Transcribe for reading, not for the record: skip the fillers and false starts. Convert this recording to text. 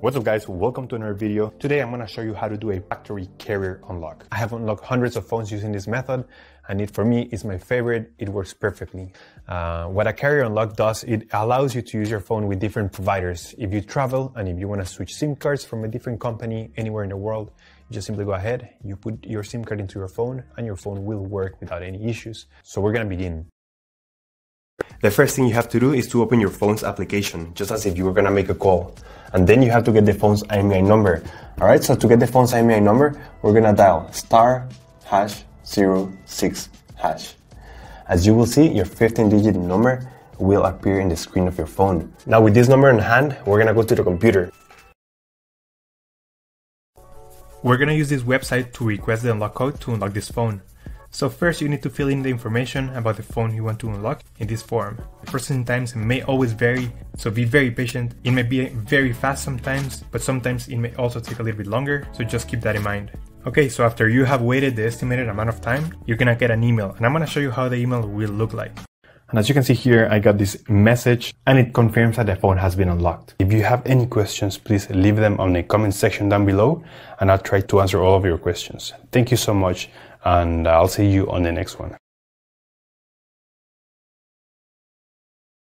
What's up guys, welcome to another video. Today I'm going to show you how to do a factory carrier unlock. I have unlocked hundreds of phones using this method and for me it's my favorite. It works perfectly. What a carrier unlock does, it allows you to use your phone with different providers. If you travel and if you want to switch SIM cards from a different company anywhere in the world, you just simply go ahead, you put your SIM card into your phone and your phone will work without any issues. So we're going to begin. The first thing you have to do is to open your phone's application, just as if you were going to make a call. And then you have to get the phone's IMEI number. Alright, so to get the phone's IMEI number, we're going to dial *#06#. As you will see, your 15-digit number will appear in the screen of your phone. Now with this number in hand, we're going to go to the computer. We're going to use this website to request the unlock code to unlock this phone. So first you need to fill in the information about the phone you want to unlock in this form. The processing times may always vary, so be very patient. It may be very fast sometimes, but sometimes it may also take a little bit longer, so just keep that in mind. Okay, so after you have waited the estimated amount of time, you're gonna get an email, and I'm gonna show you how the email will look like. And as you can see here, I got this message and it confirms that the phone has been unlocked. If you have any questions, please leave them on the comment section down below and I'll try to answer all of your questions. Thank you so much and I'll see you on the next one.